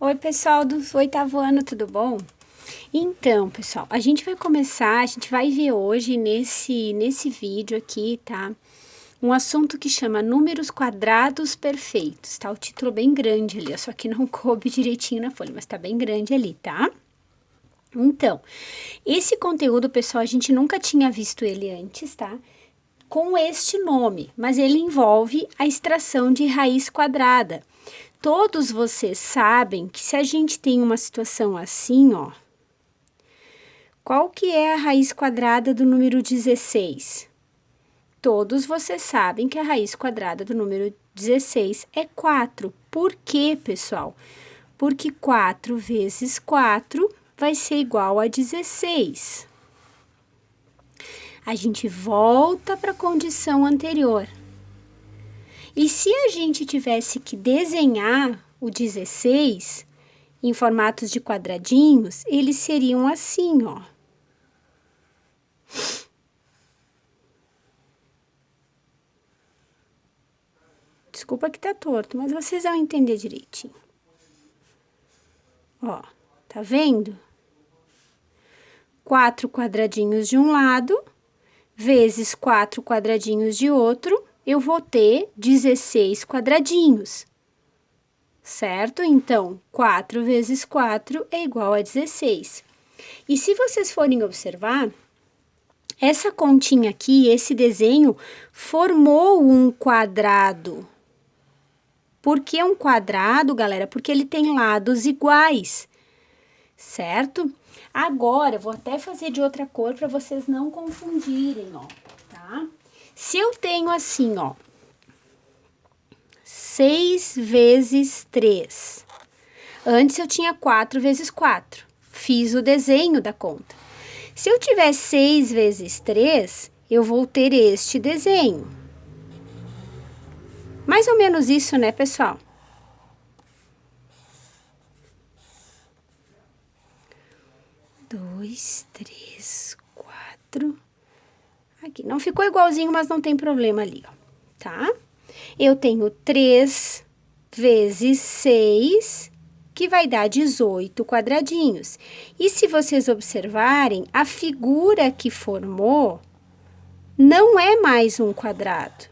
Oi, pessoal do oitavo ano, tudo bom? Então, pessoal, a gente vai ver hoje nesse vídeo aqui, tá? Um assunto que chama números quadrados perfeitos, tá? O título bem grande ali, só que não coube direitinho na folha, mas tá bem grande ali, tá? Então, esse conteúdo, pessoal, a gente nunca tinha visto ele antes, tá? Com este nome, mas ele envolve a extração de raiz quadrada. Todos vocês sabem que se a gente tem uma situação assim, ó, qual que é a raiz quadrada do número 16? Todos vocês sabem que a raiz quadrada do número 16 é 4. Por quê, pessoal? Porque 4 vezes 4 vai ser igual a 16. A gente volta para a condição anterior. E se a gente tivesse que desenhar o 16 em formatos de quadradinhos, eles seriam assim, ó. Desculpa que tá torto, mas vocês vão entender direitinho. Ó, tá vendo? 4 quadradinhos de um lado, vezes 4 quadradinhos de outro, eu vou ter 16 quadradinhos. Certo? Então, 4 vezes 4 é igual a 16. E se vocês forem observar, essa continha aqui, esse desenho, formou um quadrado. Por que um quadrado, galera? Porque ele tem lados iguais, certo? Agora, eu vou até fazer de outra cor para vocês não confundirem, ó, tá? Se eu tenho assim, ó, 6 vezes 3. Antes eu tinha 4 vezes 4. Fiz o desenho da conta. Se eu tiver 6 vezes 3, eu vou ter este desenho. Mais ou menos isso, né, pessoal? Dois, três, quatro. Aqui, não ficou igualzinho, mas não tem problema ali, ó, tá? Eu tenho 3 vezes 6, que vai dar 18 quadradinhos. E se vocês observarem, a figura que formou não é mais um quadrado.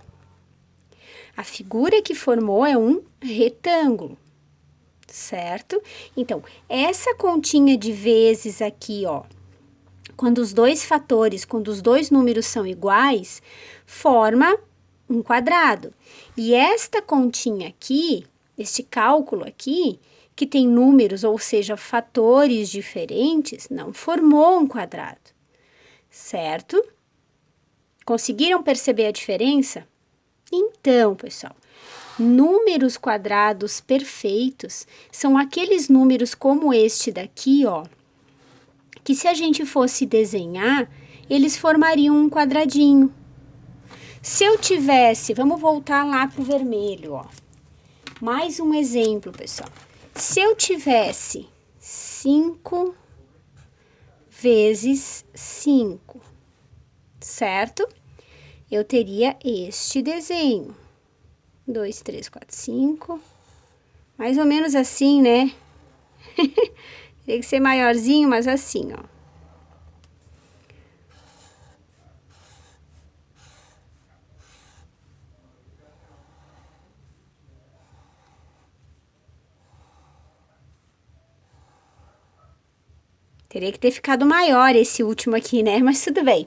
A figura que formou é um retângulo, certo? Então, essa continha de vezes aqui, ó, quando os dois números são iguais, forma um quadrado. E esta continha aqui, este cálculo aqui, que tem números, ou seja, fatores diferentes, não formou um quadrado, certo? Conseguiram perceber a diferença? Então, pessoal, números quadrados perfeitos são aqueles números como este daqui, ó, que se a gente fosse desenhar, eles formariam um quadradinho. Se eu tivesse, vamos voltar lá pro vermelho, ó. Mais um exemplo, pessoal. Se eu tivesse 5 vezes 5, certo? Eu teria este desenho. 2, 3, 4, 5. Mais ou menos assim, né? Teria que ser maiorzinho, mas assim, ó. Teria que ter ficado maior esse último aqui, né? Mas tudo bem.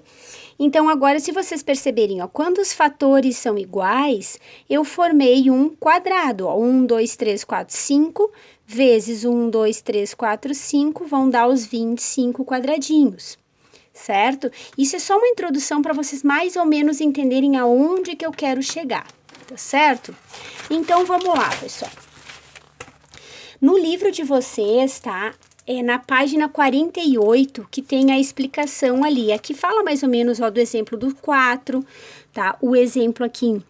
Então, agora, se vocês perceberem, ó, quando os fatores são iguais, eu formei um quadrado, ó. 1, 2, 3, 4, 5, vezes 1, 2, 3, 4, 5, vão dar os 25 quadradinhos, certo? Isso é só uma introdução para vocês mais ou menos entenderem aonde que eu quero chegar, tá certo? Então, vamos lá, pessoal. No livro de vocês, tá? É na página 48 que tem a explicação ali. Aqui fala mais ou menos, ó, do exemplo do 4, tá? O exemplo aqui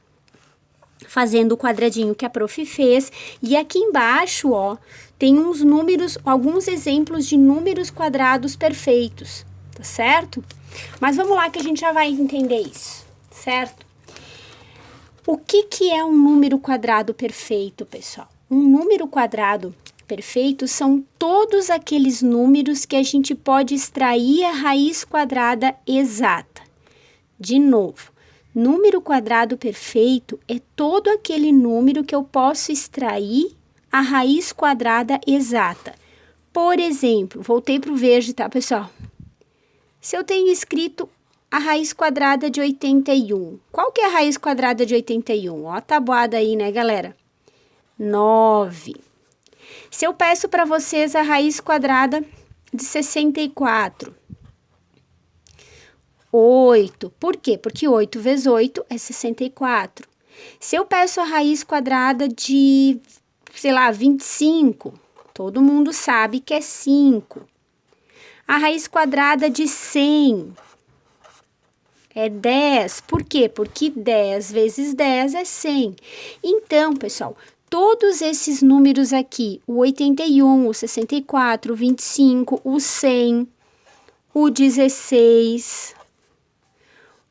fazendo o quadradinho que a prof fez. E aqui embaixo, ó, tem uns números, alguns exemplos de números quadrados perfeitos, tá certo? Mas vamos lá que a gente já vai entender isso, certo? O que que é um número quadrado perfeito, pessoal? Um número quadrado perfeito são todos aqueles números que a gente pode extrair a raiz quadrada exata. De novo, número quadrado perfeito é todo aquele número que eu posso extrair a raiz quadrada exata. Por exemplo, voltei para o verde, tá, pessoal? Se eu tenho escrito a raiz quadrada de 81, qual que é a raiz quadrada de 81? Ó a tabuada aí, né, galera? 9. Se eu peço para vocês a raiz quadrada de 64, 8. Por quê? Porque 8 vezes 8 é 64. Se eu peço a raiz quadrada de, sei lá, 25, todo mundo sabe que é 5. A raiz quadrada de 100 é 10. Por quê? Porque 10 vezes 10 é 100. Então, pessoal, todos esses números aqui, o 81, o 64, o 25, o 100, o 16,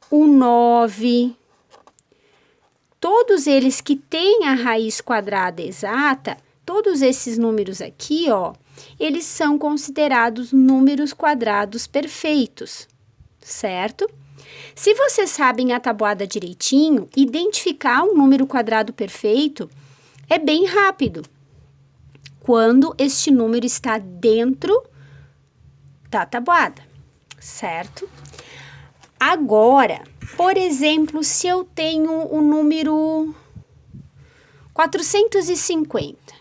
o 9, todos eles que têm a raiz quadrada exata, todos esses números aqui, ó, eles são considerados números quadrados perfeitos, certo? Se vocês sabem a tabuada direitinho, identificar um número quadrado perfeito é bem rápido, quando este número está dentro da tabuada, certo? Agora, por exemplo, se eu tenho o número 450,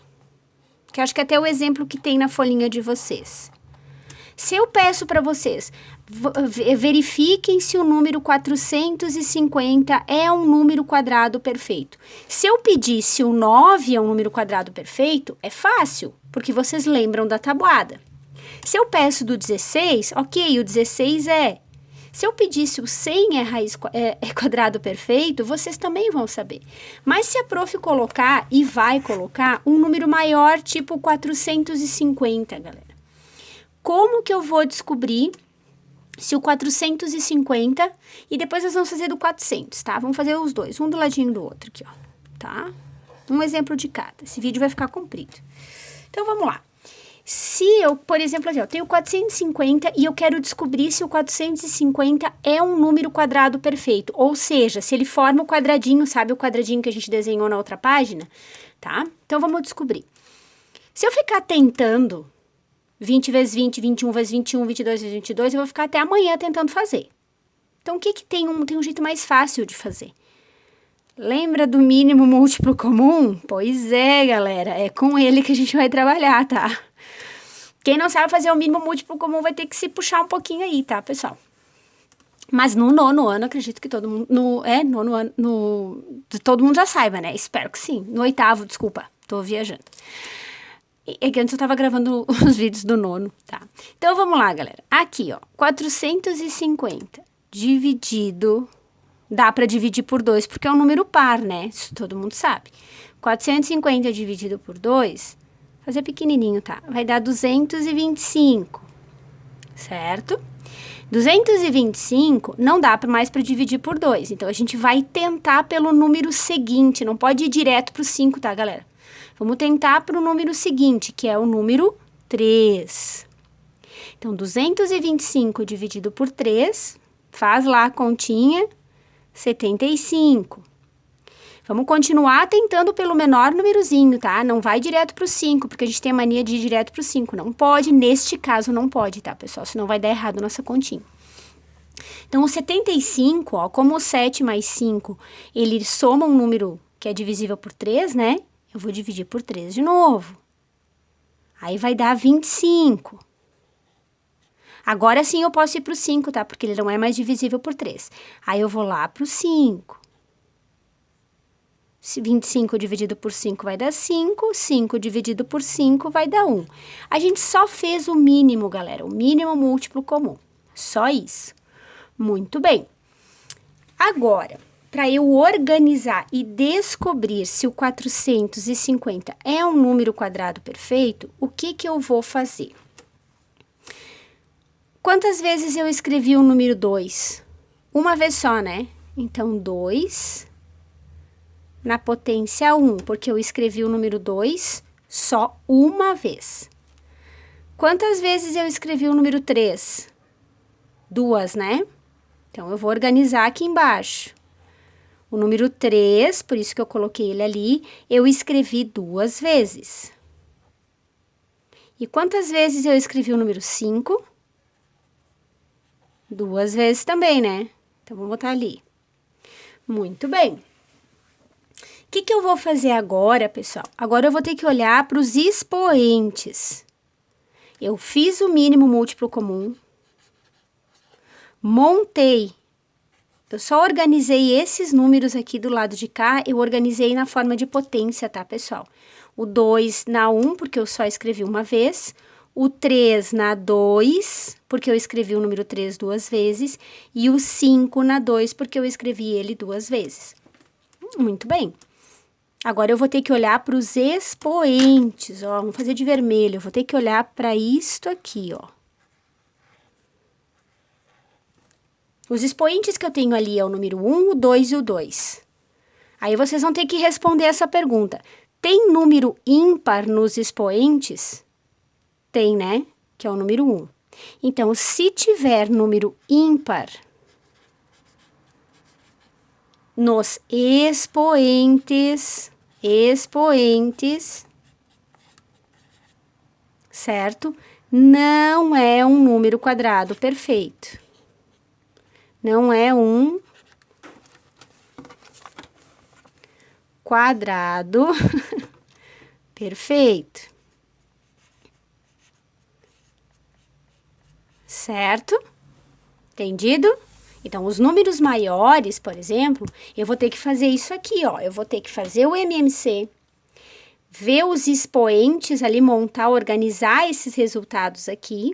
que eu acho que até é o exemplo que tem na folhinha de vocês. Se eu peço para vocês, verifiquem se o número 450 é um número quadrado perfeito. Se eu pedir se o 9 é um número quadrado perfeito, é fácil, porque vocês lembram da tabuada. Se eu peço do 16, ok, o 16 é. Se eu pedisse o 100 é quadrado perfeito, vocês também vão saber. Mas se a prof colocar, e vai colocar, um número maior, tipo 450, galera. Como que eu vou descobrir se o 450, e depois nós vamos fazer do 400, tá? Vamos fazer os dois, um do ladinho do outro aqui, ó, tá? Um exemplo de cada. Esse vídeo vai ficar comprido. Então, vamos lá. Se eu, por exemplo, aqui, ó, tenho 450 e eu quero descobrir se o 450 é um número quadrado perfeito, ou seja, se ele forma o quadradinho, sabe o quadradinho que a gente desenhou na outra página, tá? Então, vamos descobrir. Se eu ficar tentando 20 vezes 20, 21 vezes 21, 22 vezes 22, eu vou ficar até amanhã tentando fazer. Então, o que que tem um jeito mais fácil de fazer? Lembra do mínimo múltiplo comum? Pois é, galera, é com ele que a gente vai trabalhar, tá? Quem não sabe fazer o mínimo múltiplo comum vai ter que se puxar um pouquinho aí, tá, pessoal? Mas no nono ano, acredito que todo mundo... nono ano... todo mundo já saiba, né? Espero que sim. No oitavo, desculpa, tô viajando. É que antes eu tava gravando os vídeos do nono, tá? Então, vamos lá, galera. Aqui, ó, 450 dividido... Dá pra dividir por 2, porque é um número par, né? Isso todo mundo sabe. 450 dividido por 2, fazer pequenininho, tá? Vai dar 225, certo? 225 não dá mais para dividir por 2, então a gente vai tentar pelo número seguinte, não pode ir direto pro 5, tá, galera? Vamos tentar pro número seguinte, que é o número 3. Então, 225 dividido por 3, faz lá a continha, 75. Vamos continuar tentando pelo menor númerozinho, tá? Não vai direto pro 5, porque a gente tem a mania de ir direto pro 5. Não pode, neste caso não pode, tá, pessoal? Senão vai dar errado nossa continha. Então, o 75, ó, como o 7 mais 5, ele soma um número que é divisível por 3, né? Eu vou dividir por 3 de novo. Aí vai dar 25. Agora sim eu posso ir pro 5, tá? Porque ele não é mais divisível por 3. Aí eu vou lá pro 5. 25 dividido por 5 vai dar 5, 5 dividido por 5 vai dar 1. A gente só fez o mínimo, galera, o mínimo múltiplo comum. Só isso. Muito bem. Agora, para eu organizar e descobrir se o 450 é um número quadrado perfeito, o que que eu vou fazer? Quantas vezes eu escrevi o número 2? Uma vez só, né? Então, 2 na potência 1, porque eu escrevi o número 2 Só uma vez. Quantas vezes eu escrevi o número 3? 2, né? Então, eu vou organizar aqui embaixo. O número 3, por isso que eu coloquei ele ali, eu escrevi 2 vezes. E quantas vezes eu escrevi o número 5? 2 vezes também, né? Então, vou botar ali. Muito bem. O que eu vou fazer agora, pessoal? Agora eu vou ter que olhar para os expoentes. Eu fiz o mínimo múltiplo comum. Montei. Eu só organizei esses números aqui do lado de cá, eu organizei na forma de potência, tá, pessoal? O 2 na 1, porque eu só escrevi uma vez. O 3 na 2, porque eu escrevi o número 3 2 vezes. E o 5 na 2, porque eu escrevi ele 2 vezes. Muito bem. Agora, eu vou ter que olhar para os expoentes, ó. Vamos fazer de vermelho. Eu vou ter que olhar para isto aqui, ó. Os expoentes que eu tenho ali é o número 1, o 2 e o 2. Aí, vocês vão ter que responder essa pergunta. Tem número ímpar nos expoentes? Tem, né? Que é o número 1. Então, se tiver número ímpar nos expoentes, certo? Não é um número quadrado perfeito. Não é um quadrado perfeito. Certo? Entendido? Então, os números maiores, por exemplo, eu vou ter que fazer isso aqui, ó. Eu vou ter que fazer o MMC, ver os expoentes ali, montar, organizar esses resultados aqui.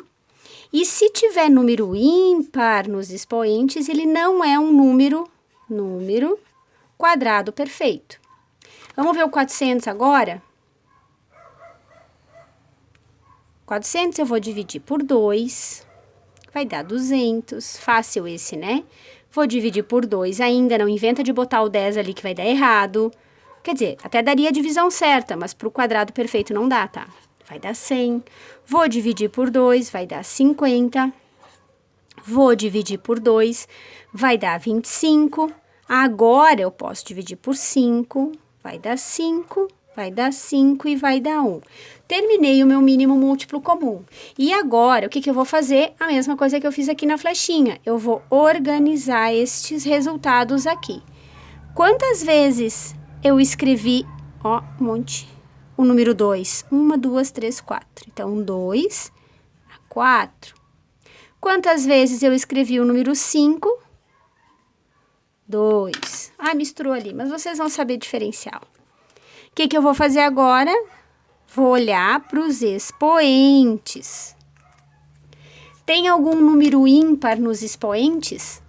E se tiver número ímpar nos expoentes, ele não é um número quadrado perfeito. Vamos ver o 400 agora? 400 eu vou dividir por 2, vai dar 200, fácil esse, né? Vou dividir por 2, ainda não inventa de botar o 10 ali que vai dar errado. Quer dizer, até daria a divisão certa, mas para o quadrado perfeito não dá, tá? Vai dar 100. Vou dividir por 2, vai dar 50. Vou dividir por 2, vai dar 25. Agora, eu posso dividir por 5, vai dar 5, vai dar 5 e vai dar 1. Terminei o meu mínimo múltiplo comum. E agora, o que eu vou fazer? A mesma coisa que eu fiz aqui na flechinha. Eu vou organizar estes resultados aqui. Quantas vezes eu escrevi, ó, um monte, o número 2? 1, 2, 3, 4. Então, 2, 4. Quantas vezes eu escrevi o número 5? 2. Ah, misturou ali, mas vocês vão saber diferenciar. O que eu vou fazer agora? Vou olhar para os expoentes. Tem algum número ímpar nos expoentes?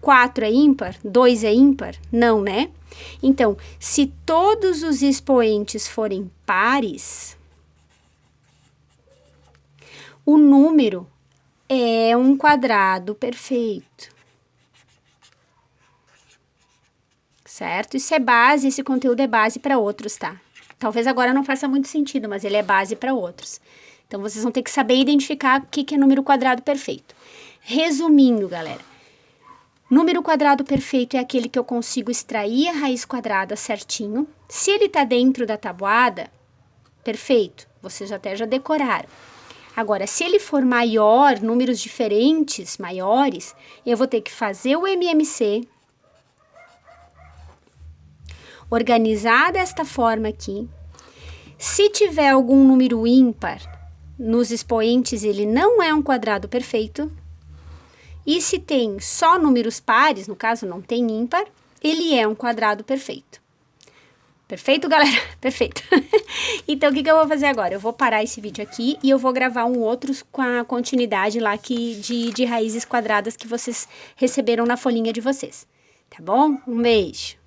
4 é ímpar? 2 é ímpar? Não, né? Então, se todos os expoentes forem pares, o número é um quadrado perfeito. Certo? Isso é base, esse conteúdo é base para outros, tá? Talvez agora não faça muito sentido, mas ele é base para outros. Então, vocês vão ter que saber identificar o que é número quadrado perfeito. Resumindo, galera, número quadrado perfeito é aquele que eu consigo extrair a raiz quadrada certinho. Se ele está dentro da tabuada, perfeito, vocês até já decoraram. Agora, se ele for maior, números diferentes, maiores, eu vou ter que fazer o MMC, organizar desta forma aqui. Se tiver algum número ímpar nos expoentes, ele não é um quadrado perfeito. E se tem só números pares, no caso não tem ímpar, ele é um quadrado perfeito. Perfeito, galera? Perfeito. Então, o que eu vou fazer agora? Eu vou parar esse vídeo aqui e eu vou gravar um outro com a continuidade lá de raízes quadradas que vocês receberam na folhinha de vocês. Tá bom? Um beijo.